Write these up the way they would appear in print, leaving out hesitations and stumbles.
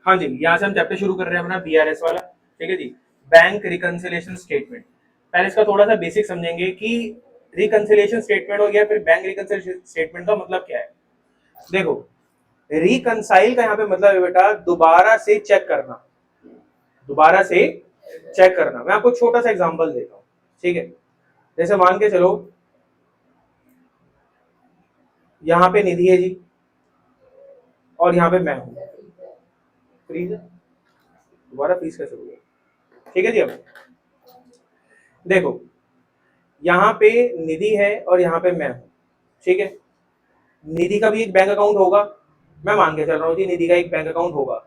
हाँ जी, यहाँ से हम चैप्टर शुरू कर रहे हैं अपना बीआरएस वाला। ठीक है जी, बैंक रिकंसिलिएशन स्टेटमेंट। पहले इसका थोड़ा सा बेसिक समझेंगे कि रिकंसिलिएशन स्टेटमेंट हो गया, फिर बैंक रिकंसिलिएशन स्टेटमेंट का मतलब क्या है। देखो, रिकंसाइल का यहाँ पे मतलब है बेटा दोबारा से चेक करना, दोबारा से चेक करना। मैं आपको छोटा सा एग्जांपल देता हूँ। ठीक है, जैसे मान के चलो यहाँ पे निधि है जी, और यहाँ पे मैं हूँ। फ्रीज है, दोबारा फ्रीज कैसे हो गया। ठीक है जी, अब देखो यहाँ पे निधि है और यहाँ पे मैं हूँ। ठीक है, निधि का भी एक बैंक अकाउंट होगा, मैं मान के चल रहा हूँ जी निधि का एक बैंक अकाउंट होगा।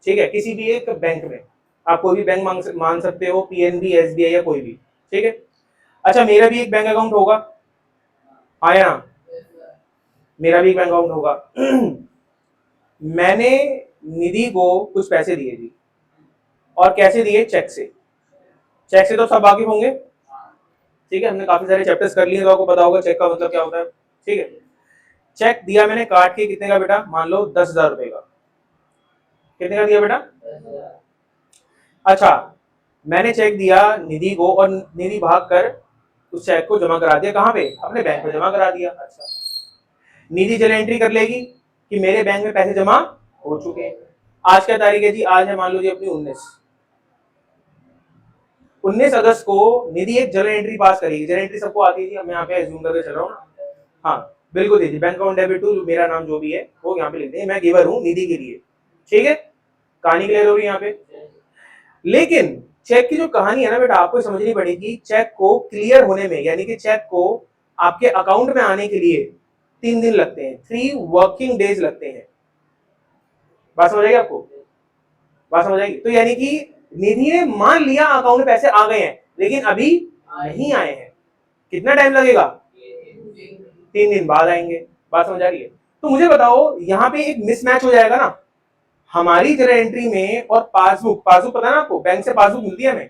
ठीक है, किसी भी एक बैंक में आप कोई भी बैंक मान सकते हो, पीएनबी, एसबीआई या कोई भी। ठीक है, अच्छा मेरा भी एक बैंक अकाउंट होगा, आया ना, मेरा भी एक बैंक अकाउंट होगा। मैंने निधि को कुछ पैसे दिए जी, और कैसे दिए, चेक से। चेक से तो सब वाकिफ होंगे। ठीक है, हमने काफी सारे चैप्टर्स कर लिए तो आपको पता होगा चेक का मतलब क्या होता है। ठीक है, चेक दिया मैंने काट के, कितने का बेटा, मान लो 10,000 रुपए का। कितने का दिया बेटा, अच्छा मैंने चेक दिया निधि को, और निधि भाग कर उस चेक को जमा करा दिया, कहाँ पे, अपने बैंक में जमा करा दिया। अच्छा, निधि चले एंट्री कर लेगी कि मेरे बैंक में पैसे जमा हो चुके हैं। आज क्या तारीख है जी, आज है मान लो जी अपनी 19 अगस्त को निधि एक जर्नल एंट्री पास करेगी। जर्नल एंट्री सबको आती है जी, मैं यहाँ पे एज्यूम करके चल रहा हूँ ना। हाँ बिल्कुल दीजिए, बैंक अकाउंट डेबिट टू मेरा नाम जो भी है वो यहाँ पे लिख दें, मैं गिवर हूँ निधि के लिए। ठीक है, कहानी क्लियर हो रही है यहाँ पे। लेकिन चेक की जो कहानी है ना बेटा, आपको समझनी पड़ेगी। चेक को क्लियर होने में, यानी कि चेक को आपके अकाउंट में आने के लिए 3 दिन लगते हैं, 3 वर्किंग डेज लगते हैं। बात समझ आएगी आपको, बात समझ आएगी। तो यानी कि निधि ने मान लिया अकाउंट में पैसे आ गए हैं, लेकिन अभी नहीं आए हैं। कितना टाइम लगेगा, 3 दिन बाद आएंगे। बात समझ आ रही है। तो मुझे बताओ, यहाँ पे एक मिसमैच हो जाएगा ना हमारी जर्नल एंट्री में और पासबुक। पासबुक पता है ना आपको, बैंक से पासबुक मिलती है हमें।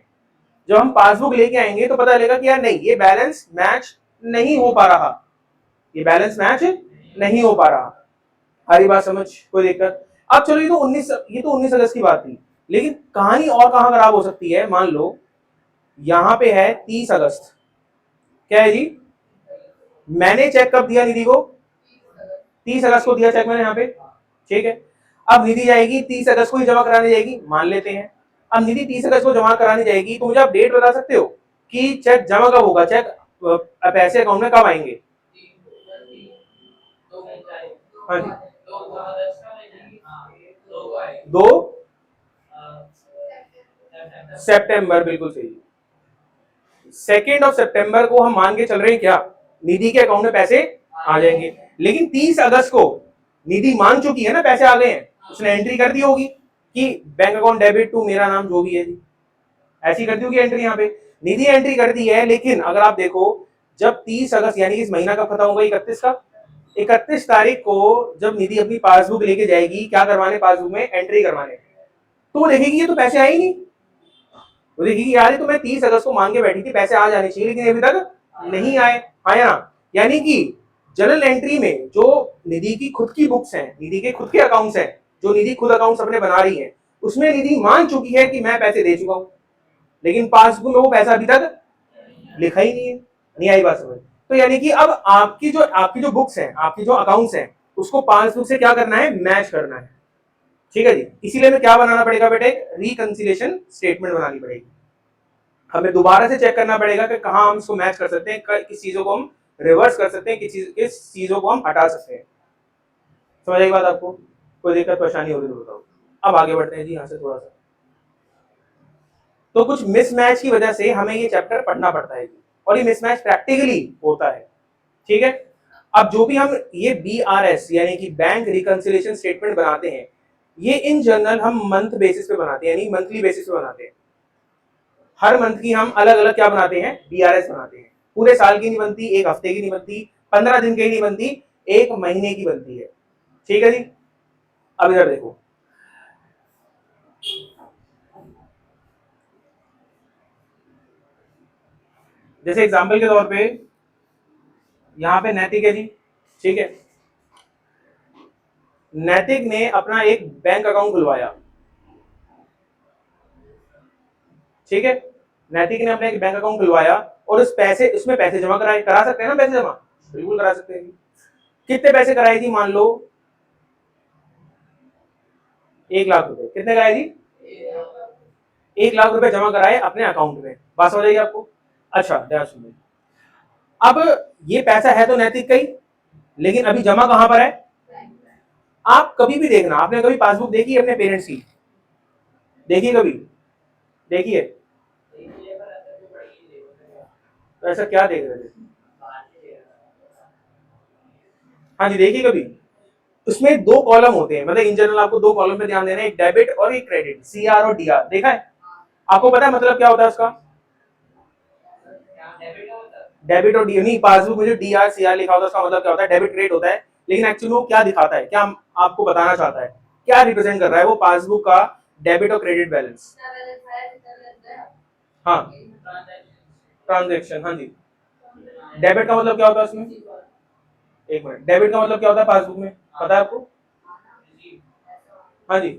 जब हम पासबुक लेके आएंगे तो पता चलेगा कि यार नहीं, ये बैलेंस मैच नहीं हो पा रहा, ये बैलेंस मैच नहीं हो पा रहा। हरी बात समझ, कोई दिक्कत। अब चलो, ये तो 19 अगस्त की बात थी, लेकिन कहानी और कहां खराब हो सकती है। मान लो यहां पे है 30 अगस्त, क्या है जी, मैंने चेक कब दिया निधि को, 30 अगस्त को दिया चेक मैंने यहाँ पे। ठीक है, अब निधि जाएगी 30 अगस्त को ही जमा कराने जाएगी, मान लेते हैं। अब निधि 30 अगस्त को जमा कराने जाएगी, तो मुझे आप डेट बता सकते हो कि चेक जमा कब होगा, चेक पैसे अकाउंट में कब आएंगे। हाँ जी, 2 सितंबर, बिल्कुल सही। 2 सितंबर को हम मान के चल रहे हैं क्या, निधि के अकाउंट में पैसे आ जाएंगे। लेकिन 30 अगस्त को निधि मान चुकी है ना, पैसे आ गए हैं, उसने एंट्री कर दी होगी कि बैंक अकाउंट डेबिट टू मेरा नाम जो भी है जी, ऐसी कर दी होगी एंट्री। यहाँ पे निधि एंट्री कर दी है, लेकिन अगर आप देखो, जब 30 अगस्त यानी कि इस महीना कब खत्म होगा, 31 का, 31 तारीख को जब निधि अपनी पासबुक लेके जाएगी, क्या करवाने, पासबुक में एंट्री करवाने, तो वो देखेगी ये तो पैसे आए ही नहीं। वो देखेगी यार ये तो मैं 30 अगस्त को मांग के बैठी थी, पैसे आ जाने चाहिए, लेकिन अभी तक नहीं आए। आया ना, यानी कि जनरल एंट्री में जो निधि की खुद की बुक्स हैं, निधि के खुद के अकाउंट्स हैं, जो निधि खुद अकाउंट्स अपने बना रही है, उसमें निधि मान चुकी है कि मैं पैसे दे चुका हूं, लेकिन पासबुक में वो पैसा अभी तक लिखा ही नहीं है। नहीं आई बात समझ। तो यानी कि अब आपकी जो बुक्स हैं, आपकी जो अकाउंट्स हैं, उसको पासबुक से क्या करना है, मैच करना है। ठीक है जी, इसीलिए हमें क्या बनाना पड़ेगा बेटे, रिकंसिलिएशन स्टेटमेंट बनानी पड़ेगी। हमें दोबारा से चेक करना पड़ेगा कि कहां हम इसको मैच कर सकते हैं, किस चीजों को हम रिवर्स कर सकते हैं, किस चीजों को हम हटा सकते हैं। समझ आई बात आपको, कोई दिक्कत परेशानी होगी तो बताओ। अब आगे बढ़ते हैं जी यहाँ से थोड़ा सा। तो कुछ मिसमैच की वजह से हमें ये चैप्टर पढ़ना पड़ता है जी, और ये मिसमैच प्रैक्टिकली होता है। ठीक है, अब जो भी हम ये BRS यानी कि बैंक रिकंसिलिएशन स्टेटमेंट बनाते हैं, ये इन जनरल हम मंथ बेसिस पे बनाते हैं, यानी मंथली बेसिस पे बनाते हैं। हर मंथ की हम अलग अलग क्या बनाते हैं, BRS बनाते हैं। पूरे साल की नहीं बनती, एक हफ्ते की नहीं बनती, 15 दिन की नहीं बनती, एक महीने की बनती है। ठीक है जी, अब इधर देखो, जैसे एग्जाम्पल के तौर पे यहाँ पे नैतिक है जी। ठीक है, नैतिक ने अपना एक बैंक अकाउंट खुलवाया, ठीक है, नैतिक ने अपना एक बैंक अकाउंट खुलवाया और उसमें पैसे जमा कराए, करा सकते हैं ना पैसे जमा, बिल्कुल करा सकते हैं। कितने पैसे कराए जी, मान लो 1 लाख रुपए, कितने कराए जी, 1 लाख रुपए जमा कराए अपने अकाउंट में, बात समझ आएगी आपको। अच्छा ध्यान सुनिए, अब ये पैसा है तो नैतिक का ही, लेकिन अभी जमा कहां पर है, आप कभी भी देखना, आपने कभी पासबुक देखी है अपने पेरेंट्स की, देखिए कभी, देखिए, तो ऐसा क्या देख रहे थे, हाँ जी देखिए कभी, उसमें 2 कॉलम होते हैं, मतलब इन जनरल आपको 2 कॉलम पे ध्यान देना है, एक डेबिट और एक क्रेडिट, सीआर और डीआर, देखा है, आपको पता है मतलब क्या होता है उसका, डेबिट और डी नहीं, पासबुक में जो डीआर सीआर लिखा होता है उसका मतलब क्या होता है, डेबिट क्रेडिट होता है, लेकिन एक्चुअली वो क्या दिखाता है, क्या आपको बताना चाहता है, क्या रिप्रेजेंट कर रहा है वो पासबुक का डेबिट और क्रेडिट बैलेंस, हाँ ट्रांजेक्शन, हाँ जी, डेबिट का मतलब क्या होता है उसमें, एक मिनट, डेबिट का मतलब क्या होता है पासबुक में, पता है आपको, हाँ जी,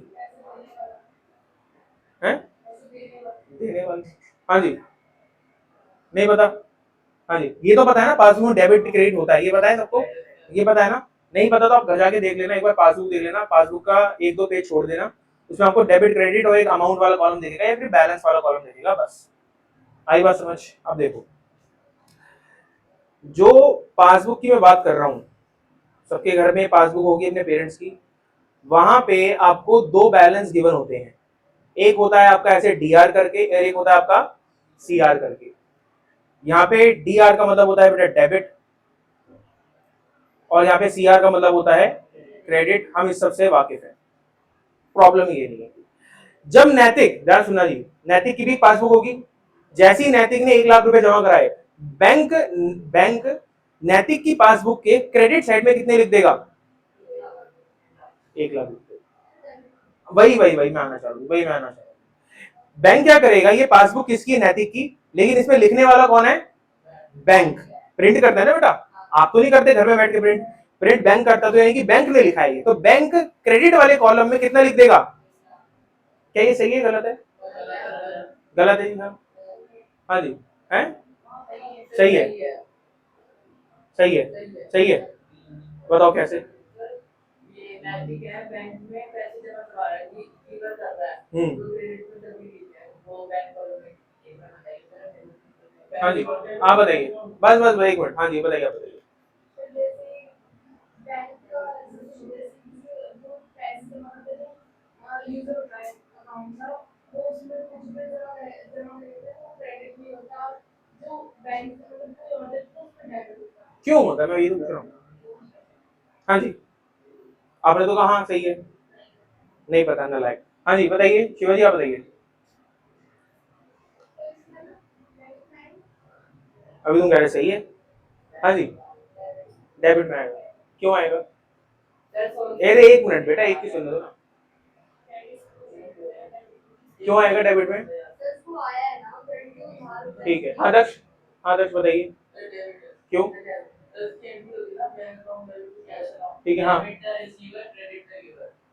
है देने वाले, हाँ जी, नहीं पता, हाँ जी, ये तो पता है ना पासबुक में डेबिट क्रेडिट होता है, ये पता है सबको, ये पता है ना, नहीं पता तो आप घर जाके देख लेना, एक बार पासबुक देख लेना, पासबुक का 1-2 पेज छोड़ देना, उसमें आपको डेबिट क्रेडिट और एक अमाउंट वाला कॉलम दिखेगा या फिर बैलेंस वाला कॉलम दिखेगा, बस आई बात समझ। अब देखो, जो पासबुक की मैं बात कर रहा हूँ, सबके घर में पासबुक होगी अपने पेरेंट्स की, वहां पे आपको 2 बैलेंस गिवन होते हैं, एक होता है आपका ऐसे डीआर करके और एक होता है आपका सीआर करके, यहाँ पे डीआर का मतलब होता है बेटा डेबिट और यहाँ पे सीआर का मतलब होता है क्रेडिट, हम इस सबसे वाकिफ हैं, प्रॉब्लम ये नहीं है। जब नैतिक, ध्यान सुनना जी, नैतिक की भी पासबुक होगी, जैसे ही नैतिक ने 1 लाख रुपए जमा कराए, बैंक बैंक नैतिक की पासबुक के क्रेडिट साइड में कितने लिख देगा, 1 लाख रुपए, वही वही वही मैं आना चाह रहा हूँ, वही मैं आना चाह रहा हूँ, बैंक क्या करेगा, ये पासबुक किसकी है, नैतिक की, लेकिन इसमें लिखने वाला कौन है, बैंक, प्रिंट करता है ना बेटा, आप तो नहीं करते घर में बैठ के प्रिंट, प्रिंट बैंक करता, तो यानी कि बैंक ने लिखा है, तो बैंक क्रेडिट वाले कॉलम में कितना लिख देगा, क्या ये सही है गलत है, गलत है जी, हाँ, हाँ जी, है सही है, सही है, सही है, बताओ कैसे, हाँ जी, आप बताइए, बस बस 1 मिनट, हाँ जी बताइए, आप बताइए, क्यों होता है, मैं ये तो पूछ रहा हूँ, हाँ जी, आपने तो कहा हाँ, सही है, नहीं पता ना लायक, हाँ जी बताइए शिवाजी, आप बताइए, अभी तुम कह रहे सही है, हाँ जी, डेबिट में आएगा, क्यों आएगा, अरे 1 मिनट बेटा, एक ही सुन लो ना, क्यों आएगा डेबिट में, ठीक है, हाँ दक्ष, हाँ दक्ष बताइए, क्यों, ठीक है, हाँ,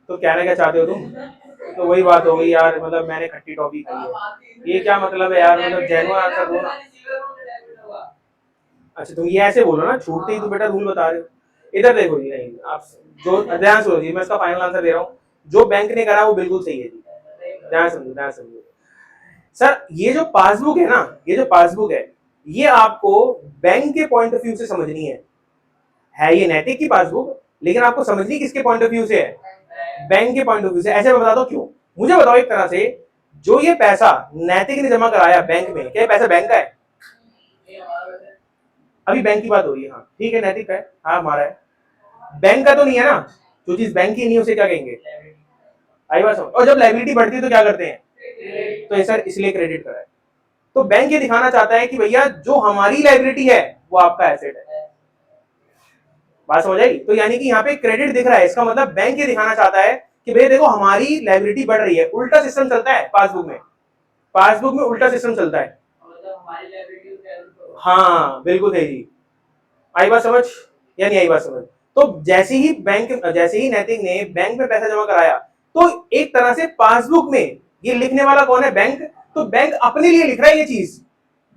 तो कहना क्या चाहते हो तुम, तो वही बात हो गई यार, मतलब मैंने खट्टी टॉफी खाई है, ये क्या मतलब है यार, मतलब जेन्युइन आंसर दो ना, अच्छा तुम ये ऐसे बोलो ना, छूटते ही तो बेटा रूल बता रहे हो, इधर देखो जी, नहीं आप जो, ध्यान सुनो जी, मैं इसका फाइनल आंसर दे रहा हूँ, जो बैंक ने करा वो बिल्कुल सही है जी, ध्यान समझो, ध्यान समझो, सर ये जो पासबुक है ना, ये जो पासबुक ये आपको बैंक के पॉइंट ऑफ व्यू से समझनी है ये नैतिक की पासबुक, लेकिन आपको समझनी किसके पॉइंट ऑफ व्यू से है, बैंक के पॉइंट ऑफ व्यू से, ऐसे मैं बताता हूँ क्यों, मुझे बताओ एक तरह से, जो ये पैसा नैतिक ने जमा कराया बैंक में, क्या ये पैसा बैंक का है, अभी बैंक की बात हो रही है, हाँ ठीक है नैतिक का है, हाँ हमारा है, बैंक का तो नहीं है ना, जो चीज बैंक की नहीं उसे क्या कहेंगे, आई बात समझ, और जब लाइबिलिटी बढ़ती है तो क्या करते हैं, तो सर इसलिए क्रेडिट करा है, तो बैंक ये दिखाना चाहता है कि भैया जो हमारी लाइबिलिटी है वो आपका एसेट है, बात समझ आई, तो यानी कि यहाँ पे क्रेडिट दिख रहा है, इसका मतलब बैंक ये दिखाना चाहता है कि भैया देखो हमारी लाइबिलिटी बढ़ रही है, उल्टा सिस्टम चलता है पासबुक में, पासबुक में उल्टा सिस्टम चलता है, हाँ बिल्कुल है जी, आई बात समझ या नहीं आई बात समझ, तो जैसे ही नैतिक ने बैंक में पैसा जमा कराया, तो एक तरह से पासबुक में ये लिखने वाला कौन है? बैंक। तो बैंक अपने लिए लिख रहा है ये चीज,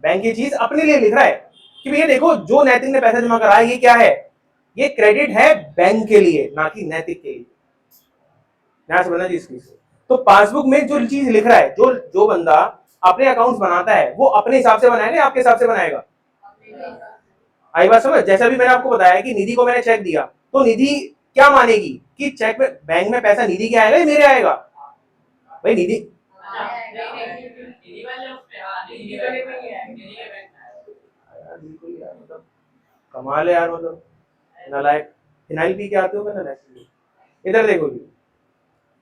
बैंक ये चीज अपने लिए लिख रहा है कि भैया देखो, जो नैतिक ने पैसा जमा कराया ये क्या है? ये क्रेडिट है बैंक के लिए, ना कि नैतिक के लिए। ध्यान समझना जी इसकी। तो पासबुक में जो चीज लिख रहा है, जो जो बंदा अपने अकाउंट्स बनाता है, वो अपने हिसाब से बनाएगा या आपके हिसाब से बनाएगा? आई बात समझ? जैसा भी मैंने आपको बताया कि निधि को मैंने चेक दिया, तो निधि क्या मानेगी कि चेक में, बैंक में पैसा निधि के आएगा या मेरे आएगा? भाई निधि, मतलब कमाल है यार, मतलब नालायक। फिनाइल पी के आते हो क्या नालायक? इधर देखो जी,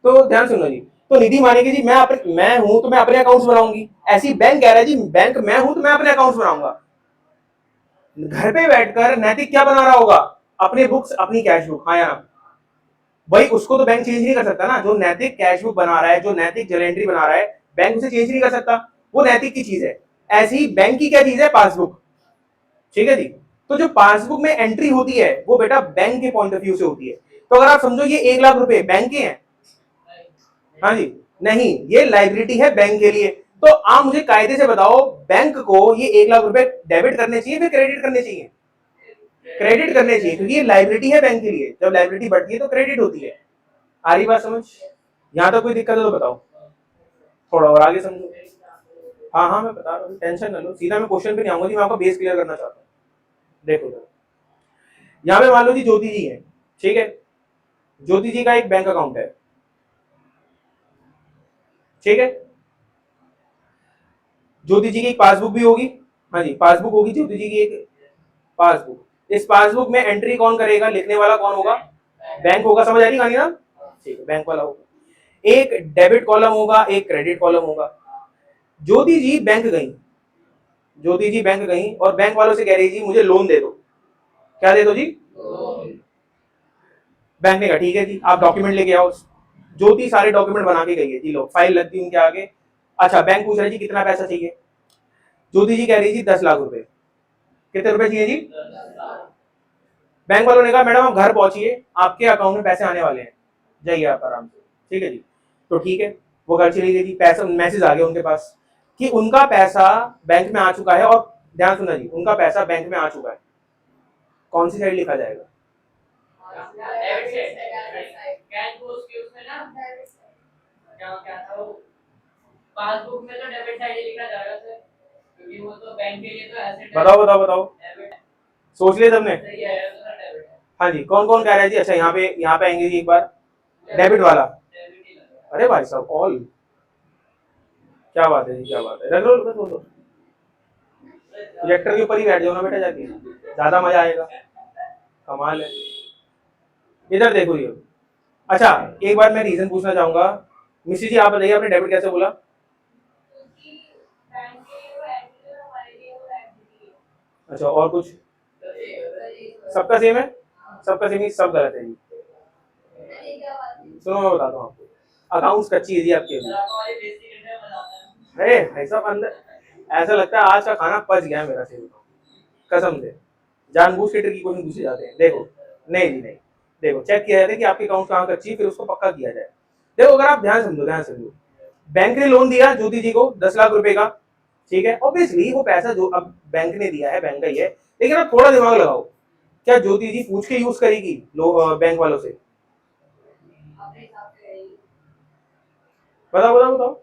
तो ध्यान सुनो जी। तो निधि मानेगी जी मैं हूं तो मैं अपने अकाउंट्स बनाऊंगी। ऐसी बैंक कह रहा है जी, बैंक मैं हूं तो मैं अपने अकाउंट्स बनाऊंगा। घर पे बैठकर नैतिक क्या बना रहा होगा? अपने बुक्स, अपनी कैश बुक, हाँ या ना? भाई उसको तो बैंक चेंज नहीं कर सकता ना। जो नैतिक कैश बुक बना रहा है, जो नैतिक जर्नल एंट्री बना रहा है, बैंक उसे चेंज नहीं कर सकता, वो नैतिक की चीज है। ऐसी ही बैंक की क्या चीज है? पासबुक। ठीक है जी। तो जो पासबुक में एंट्री होती है वो बेटा बैंक के पॉइंट ऑफ व्यू से होती है। तो अगर आप समझो ये 1 लाख रुपए बैंक के हैं, हाँ जी, नहीं, ये लाइबिलिटी है बैंक के लिए। तो आप मुझे कायदे से बताओ, बैंक को ये 1 लाख रुपए डेबिट करने चाहिए फिर क्रेडिट करने चाहिए? क्रेडिट करने चाहिए, क्योंकि ये लाइबिलिटी है बैंक के लिए। जब लाइबिलिटी बढ़ती है तो क्रेडिट होती है। आ रही बात समझ? यहां तक कोई दिक्कत है तो बताओ, थोड़ा और आगे समझो। हाँ हाँ मैं बता रहा हूँ, टेंशन न लो, सीधा मैं क्वेश्चन पे नहीं आऊंगा जी, मैं आपका बेस क्लियर करना चाहता हूँ। देखो यहाँ पे मान लो जी ज्योति जी है, ठीक है? ज्योति जी का एक बैंक अकाउंट है, ठीक है? ज्योति जी की एक पासबुक भी होगी, हाँ जी पासबुक होगी ज्योति जी की एक पासबुक। इस पासबुक में एंट्री कौन करेगा? लिखने वाला कौन होगा? बैंक होगा। समझ आ रही कहानी ना? ठीक है, बैंक वाला होगा। एक डेबिट कॉलम होगा, एक क्रेडिट कॉलम होगा। ज्योति जी बैंक गई, ज्योति जी बैंक गई और बैंक वालों से कह रही जी मुझे लोन दे दो। क्या दे दो जी? बैंक ने कहा ठीक है जी, आप डॉक्यूमेंट लेके आओ। ज्योति सारे डॉक्यूमेंट बना के गई है जी, लो फाइल लग दी उनके आगे। अच्छा, बैंक पूछ रहा है जी कितना पैसा चाहिए? ज्योति जी कह रही जी 10 लाख रुपए। कितने रुपए चाहिए जी? बैंक वालों ने कहा मैडम आप घर पहुंचिए, आपके अकाउंट में पैसे आने वाले हैं, जाइए आप आराम से। ठीक है जी, तो ठीक है, वो घर चली गई जी। पैसा, मैसेज आ गया उनके पास कि उनका पैसा बैंक में आ चुका है। और ध्यान सुना जी, उनका पैसा बैंक में आ चुका है। कौन सी साइड लिखा जाएगा? पासबुक में तो डेबिट साइड लिखा जाएगा सर, क्योंकि वो तो बैंक के लिए तो एसेट है। बताओ बताओ बताओ, सोच लिया सबने? हाँ जी, कौन कौन कह रहा है जी? अच्छा यहाँ पे आएंगे जी एक बार, डेबिट वाला। अरे भाई साहब, ऑल, क्या बात है जी, क्या बात है। रख लो रख लो, प्रोजेक्टर के ऊपर ही बैठ जाओ ना बेटा, जाके ज्यादा मजा आएगा। कमाल है। इधर देखो ये। अच्छा, एक बार मैं रीजन पूछना चाहूंगा। मिश्री जी आप बताइए, आपने डेबिट कैसे बोला? अच्छा, और कुछ? सबका सेम है? सबका सेम ही, सब गलत है जी। सुनो मैं बताता हूँ आपको, अकाउंट्स कच्ची है जी आपकी अभी। अरे भाई साहब, अंदर ऐसा लगता है आज का खाना पच गया है मेरा, से कसम से। जानबूझ के ट्रिकी क्वेश्चन पूछे जाते हैं। देखो, नहीं जी नहीं, देखो चेक किया जाता है कि आपकी अकाउंट कहाँ कच्ची है, फिर उसको पक्का किया जाए। देखो अगर आप ध्यान समझो, ध्यान समझो, बैंक ने लोन दिया ज्योति जी को 10 लाख रुपए का, ठीक है? ऑब्वियसली वो पैसा जो अब बैंक ने दिया है, बैंक का ही है। लेकिन आप थोड़ा दिमाग लगाओ, क्या ज्योति जी पूछ के यूज करेगी बैंक वालों से? बताओ बताओ बताओ।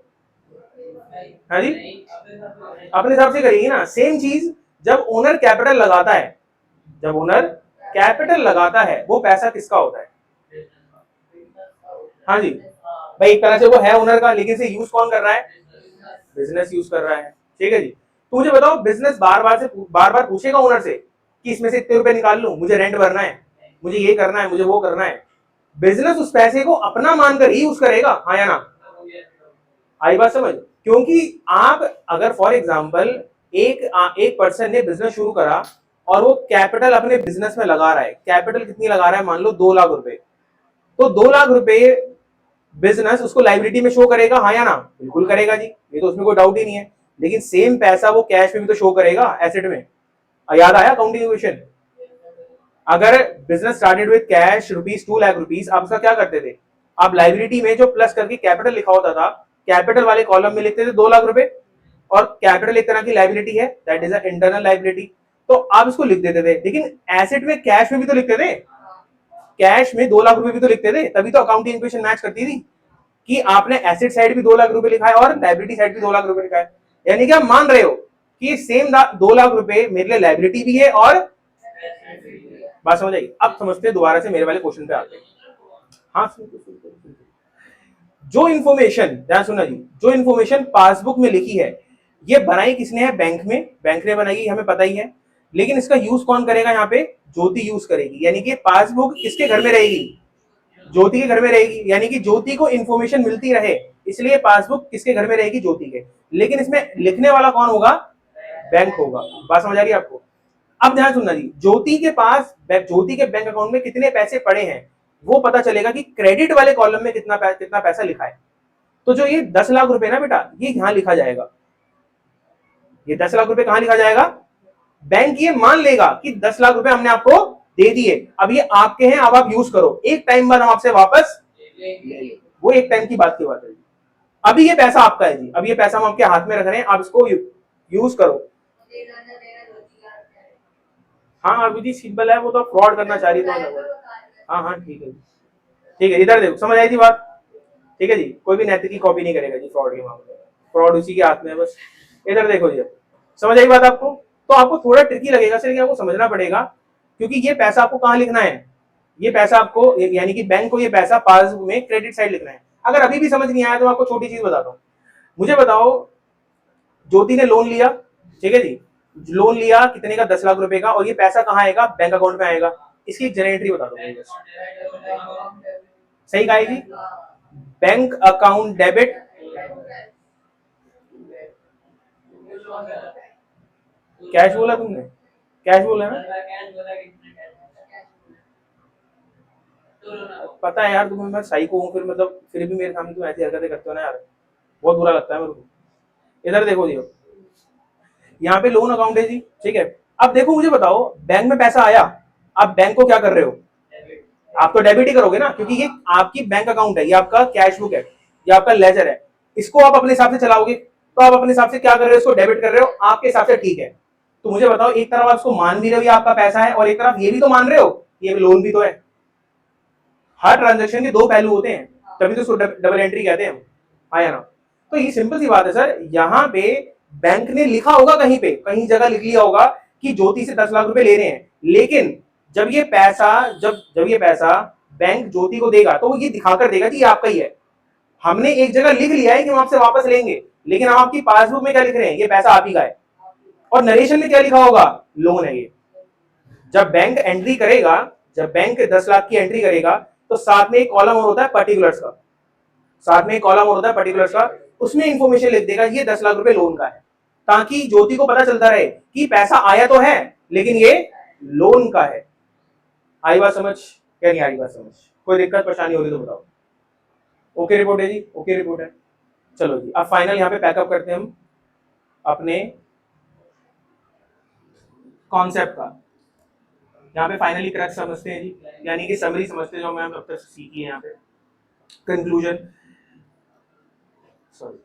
हाँ जी, अपने हिसाब से करेगी ना। सेम चीज जब ओनर कैपिटल लगाता है, जब ओनर कैपिटल लगाता है, वो पैसा किसका होता है? हाँ जी, भाई एक तरह से वो है ओनर का, लेकिन से यूज कौन कर रहा है? बिजनेस यूज कर रहा है। ठीक है जी। तो मुझे बताओ, बिजनेस बार बार पूछेगा ओनर से कि इसमें से इतने रुपए निकाल लूं, मुझे रेंट भरना है, मुझे ये करना है, मुझे वो करना है। बिजनेस उस पैसे को अपना मानकर ही यूज करेगा, हाँ या ना? आई बात समझ? क्योंकि आप अगर फॉर एग्जाम्पल एक पर्सन ने बिजनेस शुरू करा और वो कैपिटल अपने बिजनेस में लगा रहा है, कैपिटल कितनी लगा रहा है? मान लो 2 लाख रुपए। तो 2 लाख रुपए बिजनेस उसको लाइबिलिटी में शो करेगा, हाँ या ना? बिल्कुल करेगा जी, ये तो उसमें कोई डाउट ही नहीं है। लेकिन सेम पैसा वो कैश में भी तो शो करेगा, एसेट में। याद आया अकाउंटिंग क्वेश्चन? अगर business started with cash rupees 2 lakh rupees, आप उसका क्या करते थे, आप लाइबिलिटी में जो प्लस करके कैपिटल लिखा होता था, कैपिटल वाले कॉलम में लिखते थे 2 लाख रुपए, और कैपिटल एक तरह की लाइबिलिटी है, that is a internal liability, तो आप इसको लिख देते थे। लेकिन एसेट में कैश में भी तो लिखते थे, कैश में 2 लाख रुपए भी तो लिखते थे, तभी तो अकाउंटिंग इक्वेशन मैच करती थी कि आपने एसेट साइड भी 2 लाख रुपए लिखा है और लाइबिलिटी साइड भी 2 लाख रुपए लिखा है। यानी कि आप मान रहे हो कि सेम 2 लाख रुपए मेरे लिए लाइबिलिटी भी है और बात समझ आई। अब समझते हैं दोबारा से मेरे वाले क्वेश्चन पे आते हैं। हाँ सुन, जो इन्फॉर्मेशन, ध्यान सुनना जी, जो इन्फॉर्मेशन पासबुक में लिखी है ये बनाई किसने है, बैंक में, बैंक ने बनाई हमें पता ही है, लेकिन इसका यूज कौन करेगा, यहाँ पे ज्योति यूज करेगी। यानी कि पासबुक किसके घर में रहेगी, ज्योति के घर में रहेगी, यानी कि ज्योति को इन्फॉर्मेशन मिलती रहे, इसलिए पासबुक किसके घर में रहेगी, ज्योति के। लेकिन इसमें लिखने वाला कौन होगा, बैंक होगा। बात समझ आ रही है आपको। अब ध्यान सुनना जी, ज्योति के पास, ज्योति के बैंक अकाउंट में कितने पैसे पड़े हैं वो पता चलेगा कि क्रेडिट वाले कॉलम में कितना पैसा लिखा है। तो जो ये 10 लाख रुपए ना बेटा, ये यहां लिखा जाएगा। ये 10 लाख रुपए कहां लिखा जाएगा, बैंक ये मान लेगा कि 10 लाख रुपए हमने आपको दे दिए, अब ये आपके हैं, अब आप यूज करो, एक टाइम बाद हम आपसे वापस ले, वो एक टाइम की बात है जी। अभी ये पैसा आपका है जी, अब ये पैसा हम आपके हाथ में रख रहे हैं, आप इसको यूज करो। हाँ अभी जी सिंपल है, वो तो फ्रॉड करना चाह रही तो। हाँ हाँ ठीक है, ठीक है, इधर देखो, समझ आई थी बात, ठीक है जी, कोई भी नैतिक की कॉपी नहीं करेगा जी फ्रॉड के मामले में, फ्रॉड उसी के हाथ में है बस। इधर देखो जी, समझ आई बात आपको। तो आपको थोड़ा ट्रिकी लगेगा सर, लेकिन आपको समझना पड़ेगा, क्योंकि ये पैसा आपको कहाँ लिखना है, ये पैसा आपको, यानी कि बैंक को ये पैसा पासबुक में क्रेडिट साइड लिखना है। अगर अभी भी समझ नहीं आया तो आपको छोटी चीज बताता हूँ। मुझे बताओ, ज्योति ने लोन लिया, ठीक है जी, लोन लिया कितने का, 10 लाख रुपए का, और ये पैसा कहाँ आएगा, बैंक अकाउंट में आएगा। इसकी एक जनरेटरी बता दो मुझे। सही कहा जी, बैंक अकाउंट डेबिट, कैश बोला तुमने, कैश बोला ना, पता है यार तुम्हें मैं साइको हूँ, फिर मतलब फिर भी मेरे सामने तुम ऐसी हरकतें करते हो ना यार, बहुत बुरा लगता है मेरे को। इधर देखो जी, यहाँ पे लोन अकाउंट है जी, ठीक है। अब देखो मुझे बताओ, बैंक में पैसा आया, आप बैंक को क्या कर रहे हो, आप तो डेबिट ही करोगे ना, क्योंकि ये आपकी बैंक अकाउंट है, ये आपका कैश बुक है, ये आपका लेजर है, इसको आप अपने हिसाब से चलाओगे, तो आप अपने हिसाब से क्या कर रहे हो, इसको डेबिट कर रहे हो, आपके हिसाब से ठीक है। तो मुझे बताओ, एक तरफ आप इसको मान भी रहे हो ये आपका पैसा है, और एक तरफ ये भी तो मान रहे हो ये लोन भी तो है। हर ट्रांजेक्शन के दो पहलू होते हैं, तभी तो इसको डबल एंट्री कहते हैं, आया ना। तो ये सिंपल सी बात है सर, यहाँ पे बैंक ने लिखा होगा कहीं पे, कहीं जगह लिख लिया होगा कि ज्योति से 10 लाख रुपए ले रहे हैं, लेकिन जब ये पैसा, जब ये पैसा बैंक ज्योति को देगा तो वो ये दिखाकर देगा कि ये आपका ही है। हमने एक जगह लिख लिया है कि हम आपसे वापस लेंगे, लेकिन हम आपकी पासबुक में क्या लिख रहे हैं, ये पैसा आप ही का है, और नरेशन में क्या लिखा होगा, लोन है ये। जब बैंक एंट्री करेगा, जब बैंक 10 लाख की एंट्री करेगा, तो साथ में एक कॉलम और होता है पर्टिकुलर्स का, साथ में एक कॉलम और होता है पर्टिकुलर्स का, उसमें इंफॉर्मेशन लिख देगा ये 10 लाख रुपए लोन का है, ताकि ज्योति को पता चलता रहे कि पैसा आया तो है लेकिन ये लोन का है। आई बात समझ, क्या नहीं आई बात समझ, कोई दिक्कत परेशानी हो रही तो बताओ। ओके रिपोर्ट है जी, ओके रिपोर्ट है। चलो जी, अब फाइनल यहाँ पे पैकअप करते हैं हम अपने कॉन्सेप्ट का, यहाँ पे फाइनली क्रक्स समझते हैं जी, यानी कि समरी समझते हैं जो हमने अब तक सीखी है। यहाँ पे कंक्लूजन, सॉरी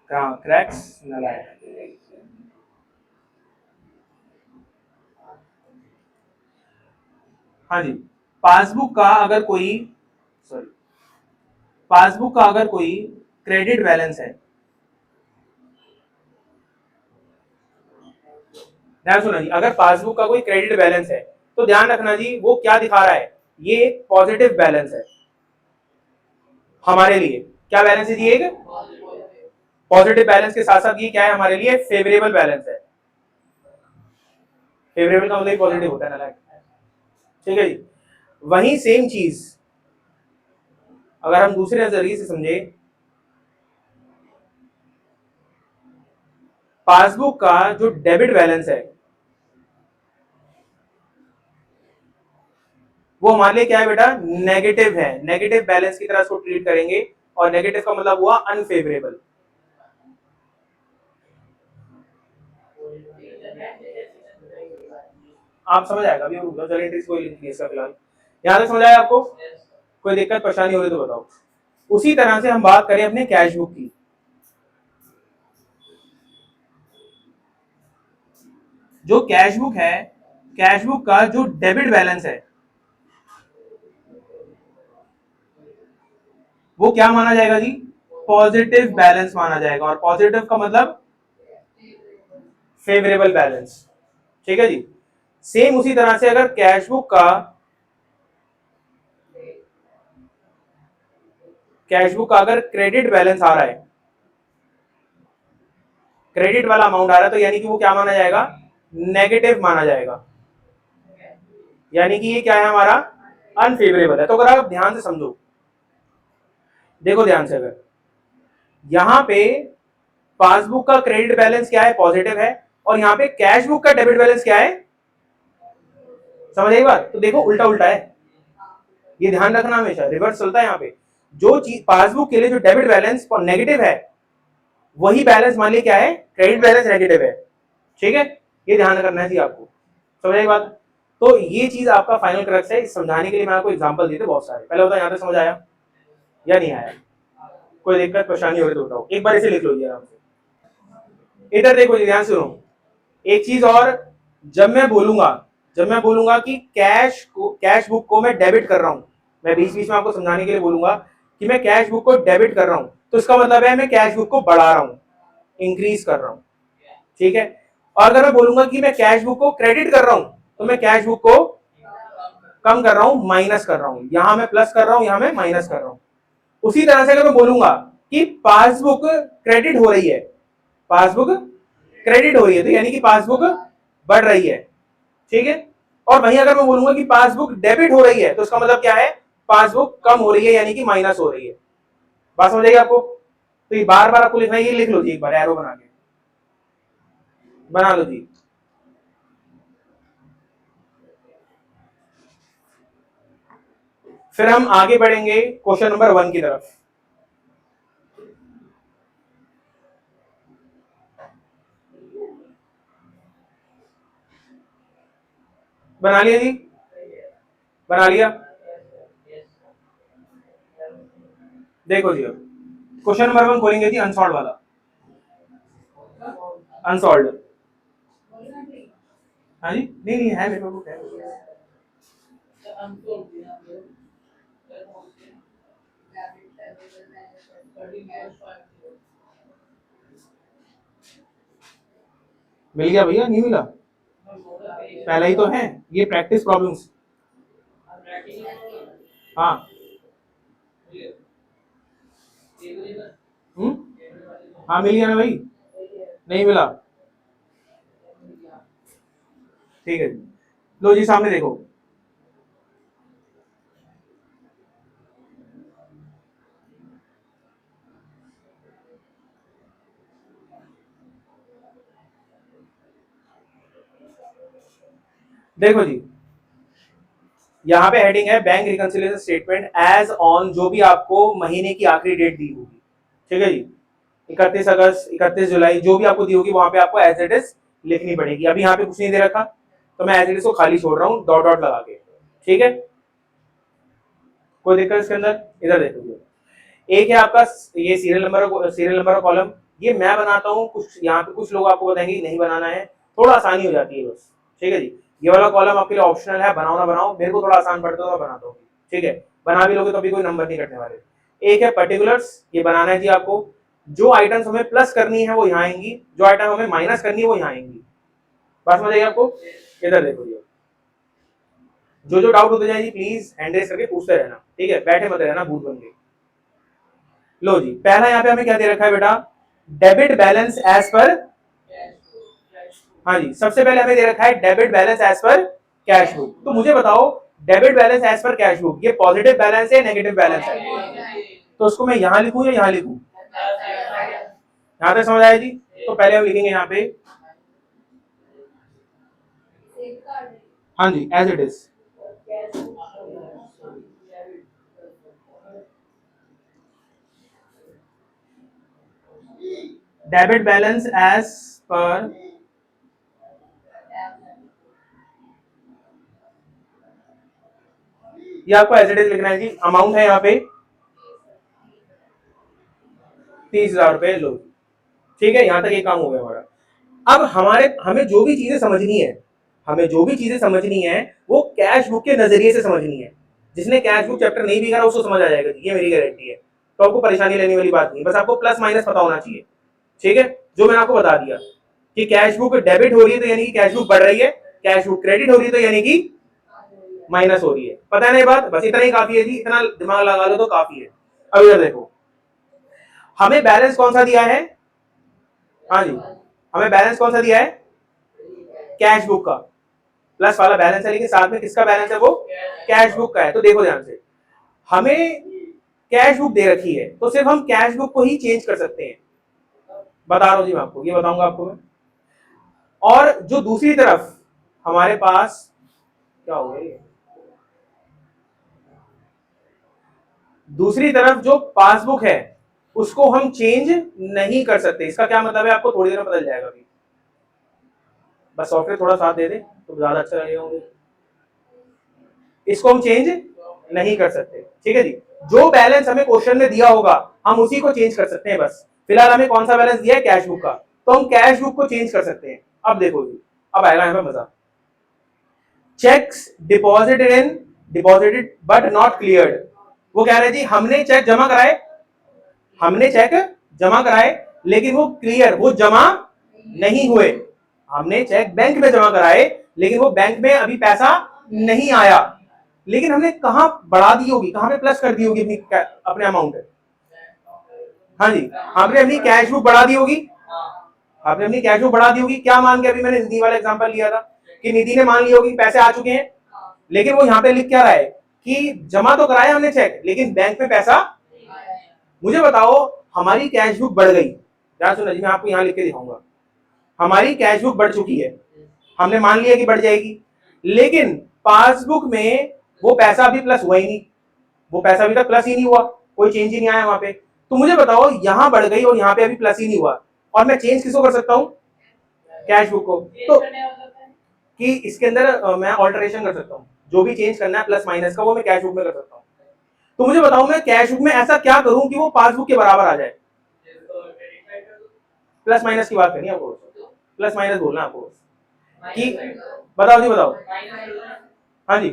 क्रैक्स नलायक। हाँ जी, पासबुक का अगर कोई, सॉरी, पासबुक का अगर कोई क्रेडिट बैलेंस है, ध्यान सुना जी, अगर पासबुक का कोई क्रेडिट बैलेंस है तो ध्यान रखना जी वो क्या दिखा रहा है, ये पॉजिटिव बैलेंस है हमारे लिए। क्या बैलेंस है जी, एक पॉजिटिव बैलेंस के साथ साथ ये क्या है हमारे लिए, फेवरेबल बैलेंस है। फेवरेबल का मतलब पॉजिटिव होता है ना, ठीक है जी। वही सेम चीज अगर हम दूसरे नजरिए से समझे, पासबुक का जो डेबिट बैलेंस है वो हमारे लिए क्या है बेटा, नेगेटिव है, नेगेटिव बैलेंस की तरह इसको ट्रीट करेंगे, और नेगेटिव का मतलब हुआ अनफेवरेबल। आप समझ आएगा अभी, जर्नल एंट्री से कोई लिंक नहीं है इसका फिलहाल। यहाँ तक समझ आया आपको? कोई दिक्कत परेशानी हो रही तो बताओ। उसी तरह से हम बात करें अपने कैश बुक की। जो कैश बुक है, कैश बुक का जो डेबिट बैलेंस है वो क्या माना जाएगा जी? पॉजिटिव बैलेंस माना जाएगा। और पॉजिटिव का मतलब फेवरेबल बैलेंस। ठीक है जी। सेम उसी तरह से अगर कैश बुक का अगर क्रेडिट बैलेंस आ रहा है, क्रेडिट वाला अमाउंट आ रहा है, तो यानी कि वो क्या माना जाएगा? नेगेटिव माना जाएगा। यानी कि ये क्या है हमारा? अनफेवरेबल है। तो अगर आप ध्यान से समझो, देखो ध्यान से, अगर यहां पे पासबुक का क्रेडिट बैलेंस क्या है? पॉजिटिव है। और यहां पे कैश बुक का डेबिट बैलेंस क्या है? समझ आई बात? तो देखो उल्टा उल्टा है, ये ध्यान रखना, हमेशा रिवर्स चलता है यहाँ पे। जो चीज पासबुक के लिए जो डेबिट बैलेंस नेगेटिव है, वही बैलेंस मान लीजिए क्या है? क्रेडिट बैलेंस नेगेटिव है। ठीक है, ये ध्यान रखना चाहिए आपको। समझ आई बात? तो ये चीज आपका फाइनल क्रक्स है। इस समझाने के लिए मैं आपको एग्जांपल दिए थे बहुत सारे। पहले बताओ यहाँ तक समझ आया या नहीं आया? कोई दिक्कत परेशानी हो रही तो बताओ, एक बार इसे लिख लो जी आराम से। इधर देखो जी, ध्यान सुनो। एक चीज और, जब मैं बोलूंगा कि कैश बुक को मैं डेबिट कर रहा हूं, मैं बीच बीच में आपको समझाने के लिए बोलूंगा कि मैं कैश बुक को डेबिट कर रहा हूं, तो इसका मतलब है मैं कैश बुक को बढ़ा रहा हूं, इंक्रीज कर रहा हूं। ठीक है। और अगर मैं बोलूंगा कि मैं कैश बुक को क्रेडिट कर रहा हूं, तो मैं कैश बुक को कम कर रहा हूं, माइनस कर रहा हूं। यहां मैं प्लस कर रहा हूं, यहां मैं माइनस कर रहा हूं। उसी तरह से अगर मैं बोलूंगा कि पासबुक क्रेडिट हो रही है, पासबुक क्रेडिट हो रही है, तो यानी कि पासबुक बढ़ रही है। ठीक है। और वहीं अगर मैं बोलूंगा कि पासबुक डेबिट हो रही है, तो इसका मतलब क्या है? पासबुक कम हो रही है, यानी कि माइनस हो रही है। बात समझ आएगी आपको? तो ये बार बार आपको लिखना है, ये लिख लो जी एक बार एरो बना के, बना लो जी। फिर हम आगे बढ़ेंगे क्वेश्चन नंबर 1 की तरफ। बना लिया जी? बना लिया? देखो जी, अब क्वेश्चन नंबर 1 खोलेंगे जी, अनसॉल्व वाला। अनसॉल्व। हाँ जी, नहीं नहीं है मेरे पास, है। मिल गया भैया? नहीं मिला? पहला ही तो है, ये प्रैक्टिस प्रॉब्लम्स। हाँ। हम्म। हाँ मिल गया ना भाई? नहीं मिला? ठीक है जी, लो जी सामने देखो। देखो जी, यहाँ पे हेडिंग है bank reconciliation statement as on, जो भी आपको महीने की आखिरी डेट दी होगी। ठीक है जी, 31 अगस्त, 31 जुलाई, जो भी आपको दी होगी वहां पे आपको एज इट इज लिखनी पड़ेगी। अभी यहाँ पे कुछ नहीं दे रखा, तो मैं एज इट इज को खाली छोड़ रहा हूँ, डॉट डॉट लगा के। ठीक है, कोई दिक्कत इसके अंदर? इधर देखो, एक है आपका ये सीरियल नंबर का कॉलम, ये मैं बनाता हूँ। कुछ यहाँ पे कुछ लोग आपको बताएंगे नहीं बनाना है, थोड़ा आसानी हो जाती है बस। ठीक है जी, ये वाला कॉलम आपके लिए ऑप्शनल है, बनाओ ना बनाओ, मेरे को थोड़ा आसान पड़ता है तो मैं बनाता हूँ। ठीक है, बना भी लोगे तो भी कोई नंबर नहीं कटने वाले। एक है पर्टिकुलर्स, ये बनाना है जी आपको। जो आइटम्स हमें प्लस करनी है वो यहाँ आएंगी, जो आइटम हमें माइनस करनी है वो यहाँ आएंगी। बात समझ आएगी आपको? इधर देखो ये, जो डाउट होते जाएगी प्लीज हैंड रेस करके पूछते रहना। ठीक है, बैठे मत रहना भूत बन के। लो जी, पहला यहाँ पे हमें क्या दे रखा है बेटा? डेबिट बैलेंस एज पर, हाँ जी, सबसे पहले हमें दे रखा है debit balance as per cash book. तो मुझे बताओ, debit balance as per cash book ये पॉजिटिव बैलेंस है, नेगेटिव बैलेंस है? तो उसको मैं यहां लिखूं या यहां लिखूं? यहां तक समझ आया जी? तो पहले हम लिखेंगे यहाँ पे, हाँ जी, as it is. Debit balance as per ये आपको एज इट इज लिखना है जी। अमाउंट है यहाँ पे 30,000 रुपए, लो। ठीक है, यहां तक ये काम हो गया हमारा। अब हमें जो भी चीजें समझनी है, वो कैश बुक के नजरिए से समझनी है। जिसने कैश बुक चैप्टर नहीं भी करा उसको समझ आ जाएगा, ये मेरी गारंटी है। तो आपको परेशानी लेने वाली बात नहीं, बस आपको प्लस माइनस पता होना चाहिए। ठीक है, जो मैंने आपको बता दिया कि कैश बुक डेबिट हो रही है तो यानी कि कैश बुक बढ़ रही है, कैश बुक क्रेडिट हो रही है तो यानी कि माइनस हो रही है। पता है ना ये बात? बस इतना ही काफी है जी, इतना दिमाग लगा लो तो काफी है। अब इधर देखो, हमें बैलेंस कौन सा दिया है? हाँ जी, हमें बैलेंस कौन सा दिया है? कैश बुक का प्लस वाला बैलेंस है, लेकिन साथ में किसका बैलेंस है? वो कैश बुक का है। तो देखो ध्यान से, हमें कैश बुक दे रखी है तो सिर्फ हम कैश बुक को ही चेंज कर सकते हैं। बता रहा हूं जी मैं आपको, ये बताऊंगा आपको मैं। और जो दूसरी तरफ हमारे पास क्या हो गया, दूसरी तरफ जो पासबुक है उसको हम चेंज नहीं कर सकते। इसका क्या मतलब है आपको थोड़ी देर में पता चल जाएगा। अभी बस सॉफ्टवेयर थोड़ा साथ दे दे तो ज्यादा अच्छा लगेगा मुझे। इसको हम चेंज नहीं कर सकते, ठीक है जी। जो बैलेंस हमें क्वेश्चन में दिया होगा हम उसी को चेंज कर सकते हैं बस। फिलहाल हमें कौन सा बैलेंस दिया है? कैश बुक का, तो हम कैश बुक को चेंज कर सकते हैं। अब देखो जी, अब आएगा यहाँ पे मजा। Checks deposited but not cleared. वो कह रहे जी हमने चेक जमा कराए, लेकिन वो क्लियर, वो जमा नहीं हुए। हमने चेक बैंक में जमा कराए लेकिन वो बैंक में अभी पैसा नहीं आया। लेकिन हमने कहां बढ़ा दी होगी, कहां पे प्लस कर दी होगी अपने अमाउंट? हाँ जी, हमने अपनी कैश बुक बढ़ा दी होगी। क्या मान के? अभी मैंने निधि वाला एग्जांपल लिया था कि निधि ने मान लिया होगी पैसे आ चुके हैं, लेकिन वो यहाँ पे लिख क्या रहा है कि जमा तो कराया हमने चेक लेकिन बैंक में पैसा। मुझे बताओ, हमारी कैश बुक बढ़ गई, ध्यान सुनो जी, मैं आपको यहाँ लिख के दिखाऊंगा। हमारी कैश बुक बढ़ चुकी है, हमने मान लिया कि बढ़ जाएगी, लेकिन पासबुक में वो पैसा अभी प्लस हुआ ही नहीं, वो पैसा अभी तक प्लस ही नहीं हुआ, कोई चेंज ही नहीं आया वहां पे। तो मुझे बताओ, यहां बढ़ गई और यहाँ पे अभी प्लस ही नहीं हुआ, और मैं चेंज किसको कर सकता हूँ? कैश बुक को। तो कि इसके अंदर मैं ऑल्टरेशन कर सकता हूँ, जो भी चेंज करना है प्लस माइनस का वो मैं कैश बुक में कर सकता हूँ। तो मुझे बताओ, मैं कैश बुक में ऐसा क्या करूं कि वो पासबुक के बराबर आ जाए? प्लस माइनस की बात करनी है आपको, प्लस माइनस बोलना है आपको कि बताओ जी, बताओ। हाँ जी,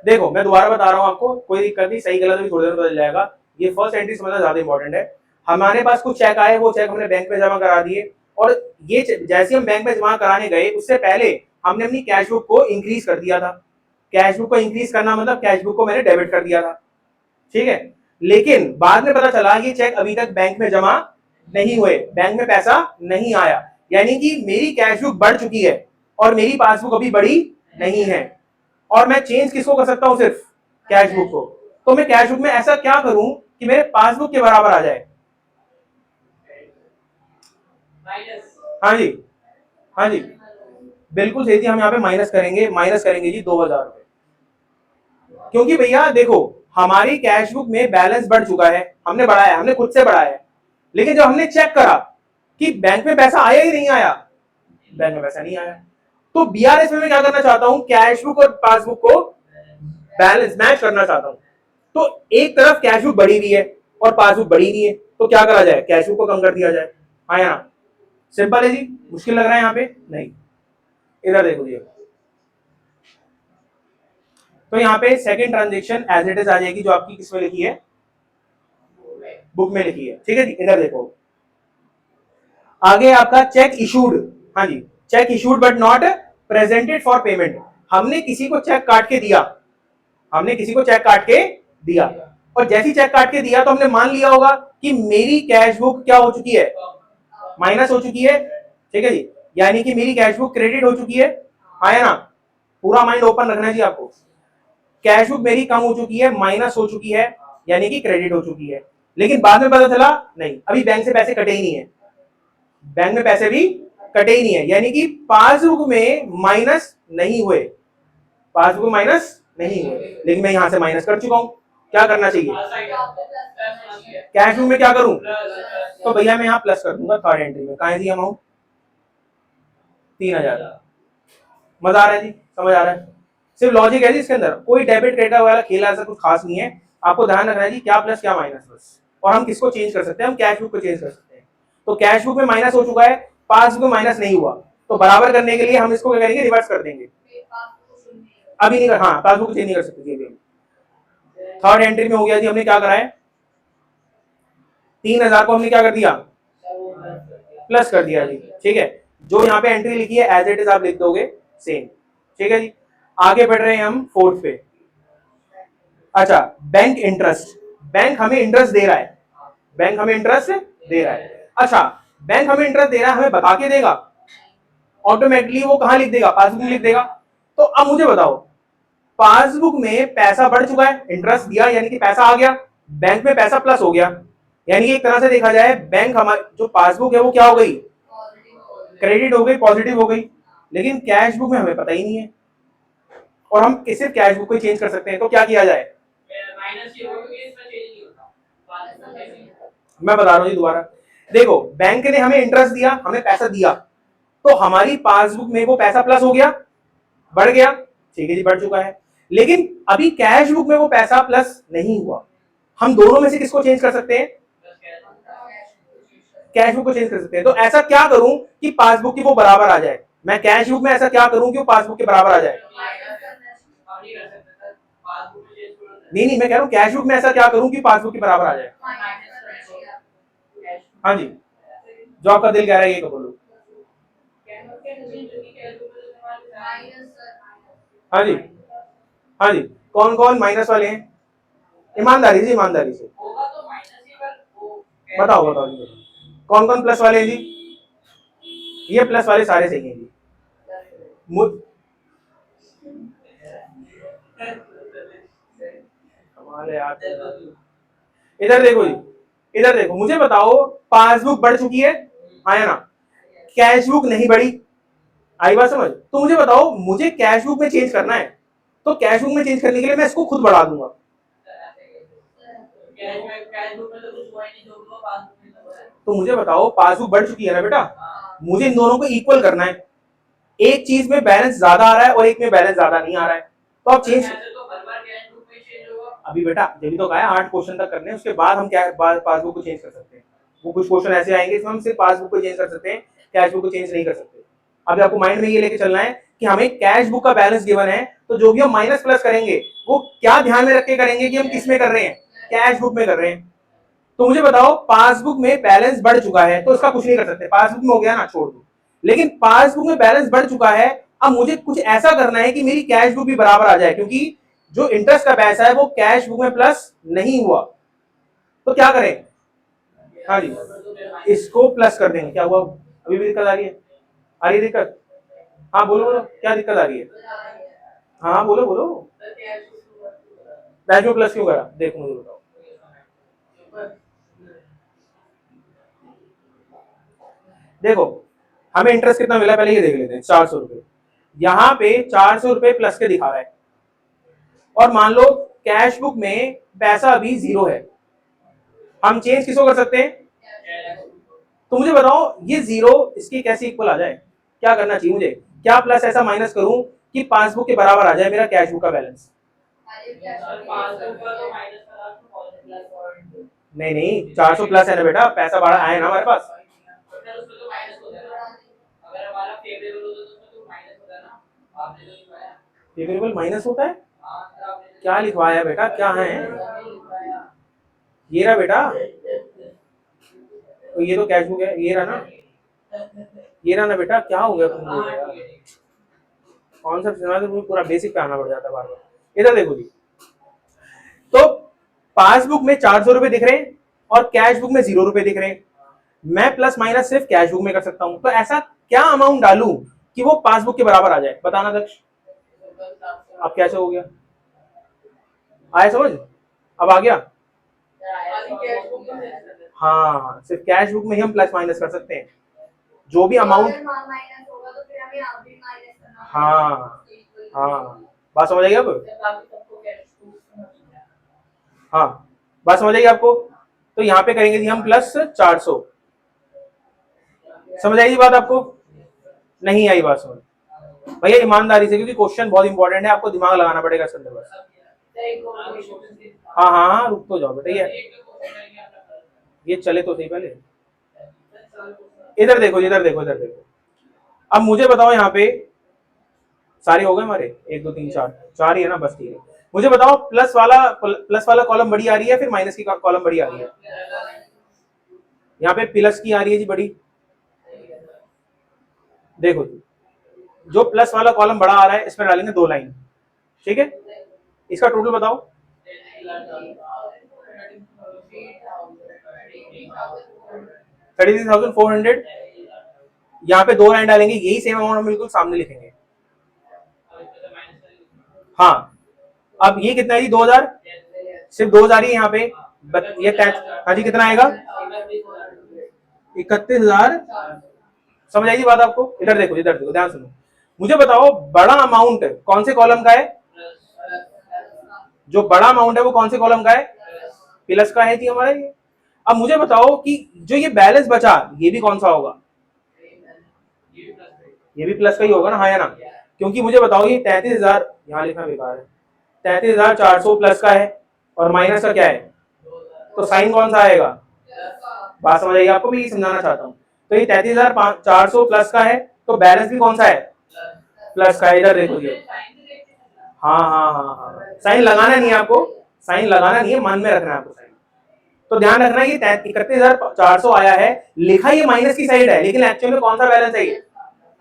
देखो मैं दोबारा बता रहा हूँ आपको, कोई दिक्कत नहीं, सही गलत भी थोड़ी देर में बदल जाएगा। ये फर्स्ट एंट्री समझना ज्यादा इंपॉर्टेंट है। हमारे पास कुछ चेक आए, वो चेक हमने बैंक में जमा करा दिए, और ये जैसे हम बैंक में जमा कराने गए उससे पहले हमने अपनी कैश बुक को इंक्रीज कर दिया था। कैश बुक को इंक्रीज करना मतलब कैश बुक को मैंने डेबिट कर दिया था, ठीक है। लेकिन बाद में पता चला ये चेक अभी तक बैंक में जमा नहीं हुए, बैंक में पैसा नहीं आया, यानी कि मेरी कैश बुक बढ़ चुकी है और मेरी पासबुक अभी बढ़ी नहीं है। और मैं चेंज किसको कर सकता हूं? सिर्फ कैश बुक को। तो मैं कैश बुक में ऐसा क्या करूं कि मेरे पासबुक के बराबर आ जाए? हाँ जी, हाँ जी, बिल्कुल सही थी। हम यहाँ पे माइनस करेंगे जी 2,000 रुपए, क्योंकि भैया देखो, हमारी कैश बुक में बैलेंस बढ़ चुका है, हमने बढ़ाया, हमने खुद से बढ़ाया है, लेकिन जब हमने चेक करा कि बैंक में पैसा आया ही नहीं आया, बैंक में पैसा नहीं आया, तो बीआरएस में मैं क्या करना चाहता हूं? कैश बुक और पासबुक को बैलेंस मैच करना चाहता हूं। तो एक तरफ कैश बुक बढ़ी हुई है और पासबुक बढ़ी नहीं है, तो क्या करा जाए? कैश बुक को कम कर दिया जाए। हाँ या ना? सिंपल है जी, मुश्किल लग रहा है यहाँ पे? नहीं। इधर देखो जी, तो यहाँ पे second transaction as it is आ जाएगी, जो आपकी किसमें लिखी है? बुक में लिखी है, ठीक है जी। इधर देखो, आगे आपका चेक इशूड। हाँ जी, cheque issued but not presented for payment. हमने किसी को चेक काट के दिया, और जैसी चेक काट के दिया तो हमने मान लिया होगा कि मेरी कैश बुक क्या हो चुकी है? माइनस हो चुकी है, ठीक है जी, यानी कि मेरी कैश बुक क्रेडिट हो चुकी है। आया ना? पूरा माइंड ओपन रखना है जी आपको। कैश बुक मेरी कम हो चुकी है, माइनस हो चुकी है, यानी कि क्रेडिट हो चुकी है। लेकिन बाद में पता चला नहीं, अभी बैंक से पैसे कटे ही नहीं है, बैंक में पैसे भी कटे ही नहीं है, यानी कि पासबुक में माइनस नहीं हुए, लेकिन मैं यहां से माइनस कर चुका हूं। क्या करना चाहिए? कैश बुक में क्या करूं? तो भैया मैं यहां प्लस कर दूंगा थर्ड एंट्री में। कहां है जी अमाउंट? 3,000। मजा आ रहा है जी? समझ आ रहा है? सिर्फ लॉजिक है जी इसके अंदर, कोई डेबिट क्रेडिट वाला खेल ऐसा कुछ खास नहीं है। आपको ध्यान रखना है जी क्या प्लस क्या माइनस बस। और हम किसको चेंज कर सकते हैं, हम कैश बुक को चेंज कर सकते हैं। तो कैश बुक में माइनस हो चुका है, पासबुक में माइनस नहीं हुआ, तो बराबर करने के लिए हम इसको क्या करेंगे, रिवर्स कर देंगे। अभी नहीं कर, हाँ पासबुक को चेंज नहीं कर सकते जी। थर्ड एंट्री में हो गया जी, हमने क्या करा है, 3000 को हमने क्या कर दिया, प्लस कर दिया जी, ठीक है। जो यहाँ पे एंट्री लिखी है एज इट इज आप लिख दोगे सेम, ठीक है जी। आगे बढ़ रहे हैं हम फोर्थ पे। अच्छा, बैंक इंटरेस्ट, बैंक हमें इंटरेस्ट दे रहा है, बैंक हमें इंटरेस्ट दे रहा है। अच्छा, बैंक हमें इंटरेस्ट दे रहा है, हमें बता के देगा, ऑटोमेटिकली वो कहां लिख देगा, पासबुक में लिख देगा। तो अब मुझे बताओ, पासबुक में पैसा बढ़ चुका है, इंटरेस्ट दिया यानी कि पैसा आ गया, बैंक में पैसा प्लस हो गया, यानी कि एक तरह से देखा जाए बैंक हमारी जो पासबुक है वो क्या हो गई, क्रेडिट हो गई, पॉजिटिव हो गई। लेकिन कैश बुक में हमें पता ही नहीं है, और हम सिर्फ कैश बुक को चेंज कर सकते हैं। तो क्या किया जाए, मैं बता रहा हूँ जी दोबारा। देखो, बैंक ने हमें इंटरेस्ट दिया, हमें पैसा दिया, तो हमारी पासबुक में वो पैसा प्लस हो गया, बढ़ गया, ठीक है जी, बढ़ चुका है। लेकिन अभी कैश बुक में वो पैसा प्लस नहीं हुआ, हम दोनों में से किसको चेंज कर सकते हैं, कैश बुक को चेंज कर सकते हैं। तो ऐसा क्या करूं कि पासबुक की वो बराबर आ जाए, मैं कैश बुक में ऐसा क्या करूं कि वो पासबुक के बराबर आ जाए। नहीं नहीं, मैं कह रहा हूं कैश बुक में ऐसा क्या करूं कि पासबुक के बराबर आ जाए। हाँ जी, जो आपका दिल कह रहा है ये बोलो। हाँ जी, हाँ जी, कौन कौन माइनस वाले हैं, ईमानदारी से, ईमानदारी से बताओ बताओ जी, कौन कौन प्लस वाले हैं जी, ये प्लस वाले सारे सही हैं जी। हमारे यार, इधर देखो जी, इधर देखो, मुझे बताओ पासबुक बढ़ चुकी है, आया ना, कैश बुक नहीं बढ़ी, आई बात समझ। तो मुझे बताओ, मुझे कैश बुक में चेंज करना है, तो कैश बुक में चेंज करने के लिए मैं इसको खुद बढ़ा दूंगा। तो मुझे बताओ पासबुक बढ़ चुकी है ना बेटा, मुझे इन दोनों को इक्वल करना है, एक चीज में बैलेंस ज्यादा आ रहा है और एक में बैलेंस ज्यादा नहीं आ रहा है, तो आप चेंज। अभी बेटा जब तो कहा है 8 क्वेश्चन तक करने हैं, उसके बाद हम क्या पासबुक को चेंज कर सकते हैं। वो कुछ क्वेश्चन ऐसे आएंगे इसमें हम सिर्फ पासबुक को चेंज कर सकते हैं, कैश बुक को चेंज नहीं कर सकते। अभी आपको माइंड में ये लेके चलना है कि हमें कैश बुक का बैलेंस गिवन है, तो जो भी हम माइनस प्लस करेंगे वो क्या ध्यान में रख के करेंगे कि हम किस में कर रहे हैं, कैश बुक में कर रहे हैं। तो मुझे बताओ पासबुक में बैलेंस बढ़ चुका है, तो इसका कुछ नहीं कर सकते, पासबुक में हो गया ना, छोड़ दो। लेकिन पासबुक में बैलेंस बढ़ चुका है, अब मुझे कुछ ऐसा करना है कि मेरी कैश बुक भी बराबर आ जाए, क्योंकि जो इंटरेस्ट का पैसा है वो कैश बुक में प्लस नहीं हुआ, तो क्या करें, हाँ जी, इसको प्लस कर देंगे। क्या हुआ, अभी भी दिक्कत आ रही है, आ रही है दिक्कत, हाँ बोलो बोलो क्या दिक्कत आ रही है, हाँ बोलो बोलो, कैश बुक प्लस क्यों करा, देखो मुझे बताओ। देखो हमें इंटरेस्ट कितना मिला पहले ये देख लेते हैं, 400 रुपए, यहाँ पे 400 रुपए प्लस के दिखा रहा है, और मान लो कैश बुक में पैसा अभी 0 है, हम चेंज किसको कर सकते हैं, तो मुझे बताओ ये 0 इसकी कैसे इक्वल आ जाए, क्या करना चाहिए मुझे, क्या प्लस ऐसा माइनस करूं कि पासबुक के बराबर आ जाए मेरा कैश बुक का बैलेंस। नहीं नहीं, 400 प्लस है ना बेटा, पैसा बढ़ा आया ना हमारे पास, फेवरेबल माइनस होता है, क्या लिखवाया बेटा, क्या है, ये रहा बेटा, तो ये तो कैश बुक है, ये रहा ना, ये रहा ना बेटा, क्या हो गया तुमको, कॉन्सेप्ट सुना तो पूरा बेसिक पे आना पड़ जाता है बार बार। इधर देखो जी, तो पासबुक में 400 रुपए दिख रहे हैं और कैश बुक में 0 रुपए दिख रहे हैं, मैं प्लस माइनस सिर्फ कैश बुक में कर सकता हूं, तो ऐसा क्या अमाउंट डालूं कि वो पासबुक के बराबर आ जाए, बताना दक्ष, अब कैसे हो गया, आया समझ, अब आ गया, हाँ सिर्फ कैश बुक में ही हम प्लस माइनस कर सकते हैं, जो भी अमाउंट, हाँ हाँ, बात समझ आएगी अब, हाँ बात समझ आएगी आपको। तो यहाँ पे करेंगे जी हम प्लस 400, समझ आएगी बात आपको, नहीं आई बात समझ, भैया ईमानदारी से, क्योंकि क्वेश्चन बहुत इंपॉर्टेंट है, आपको दिमाग लगाना पड़ेगा इसके अंदर बस। हाँ हाँ हाँ, रुक तो जाओ बेटा, ये चले तो सही पहले। इधर देखो, इधर देखो, इधर देखो। अब मुझे बताओ यहाँ पे सारे हो गए हमारे, 1 2 3 4, 4 ही है ना, बस ठीक है। मुझे बताओ प्लस वाला कॉलम बड़ी आ रही है फिर माइनस की कॉलम बड़ी आ रही है? यहाँ पे प्लस की आ रही है जी बड़ी। देखो जी, जो प्लस वाला कॉलम बड़ा आ रहा है इसमें डालेंगे 2 लाइन, ठीक है। इसका टोटल बताओ। 33,400। यहाँ पे 2 लाइन डालेंगे, यही सेम अमाउंट हम बिल्कुल सामने लिखेंगे। हाँ, अब ये कितना है जी? 2000, सिर्फ 2000 ही यहाँ पे। ये हाँ जी, कितना आएगा? 31,000। समझ आएगी बात आपको? इधर देखो, इधर देखो, ध्यान सुनो। मुझे बताओ बड़ा अमाउंट कौन से कॉलम का है? जो बड़ा अमाउंट है वो कौन से कॉलम का है? प्लस का है जी हमारा ये। अब मुझे बताओ कि जो ये बैलेंस बचा ये भी कौन सा होगा? ये भी प्लस का ही होगा ना, हाँ या ना? क्योंकि मुझे बताओ ये 33,000 यहाँ लिखना बेकार है, 33,400 प्लस का है और माइनस का क्या है, तो साइन कौन सा आएगा? बात समझ आएगी आपको? मैं ये समझाना चाहता हूँ। तो ये 33,400 प्लस का है, तो बैलेंस भी कौन सा है? प्लस का है। इधर देखो ये, हाँ हाँ हाँ हाँ, साइन लगाना नहीं है आपको, साइन लगाना नहीं है, मन में रखना है आपको साइन। तो ध्यान रखना ये 31,400 आया है, लिखा ये माइनस की साइड है, लेकिन एक्चुअल में कौन सा बैलेंस है?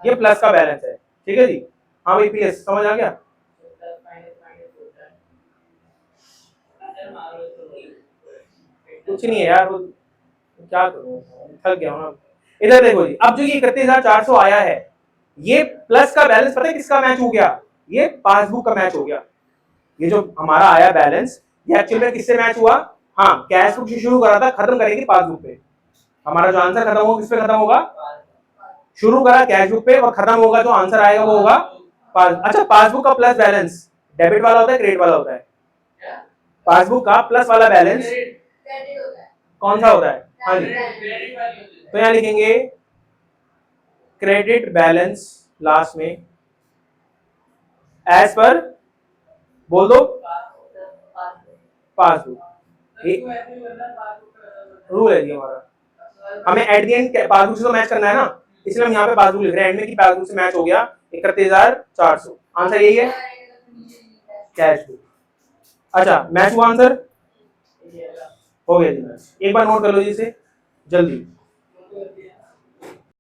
ये प्लस का बैलेंस है, ठीक है जी। हाँ भाई पीएस समझ आ गया? कुछ नहीं है यार, वो क्या करूं, थक गया हूं। इधर देखो जी, अब जो ये 31,400 आया है, ये प्लस का बैलेंस पता है किसका मैच हो गया? ये पासबुक का मैच हो गया। ये जो हमारा आया बैलेंस, ये एक्चुअल में किससे मैच हुआ? हाँ, कैश बुक से शुरू करा था, खत्म करेंगे पासबुक पे। हमारा जो आंसर खत्म होगा किस पे खत्म होगा? शुरू करा कैश बुक पे और खत्म होगा, जो आंसर आएगा वो होगा अच्छा, पासबुक का प्लस बैलेंस डेबिट वाला होता है क्रेडिट वाला होता है? पासबुक का प्लस वाला बैलेंस कौन सा होता है? हाँ जी, तो यहां लिखेंगे क्रेडिट बैलेंस लास्ट में, एज पर, बोल दो, पासबुक। रूल है जी हमारा, हमें एट द एंड पासबुक से तो मैच करना है ना, इसलिए हम यहाँ पे पासबुक लिख रहे हैं एंड में कि पासबुक से मैच हो गया 31,400। आंसर यही है, कैश बुक। अच्छा, मैच हुआ आंसर? हो गया जी मैच। एक बार नोट कर लो जी इसे जल्दी।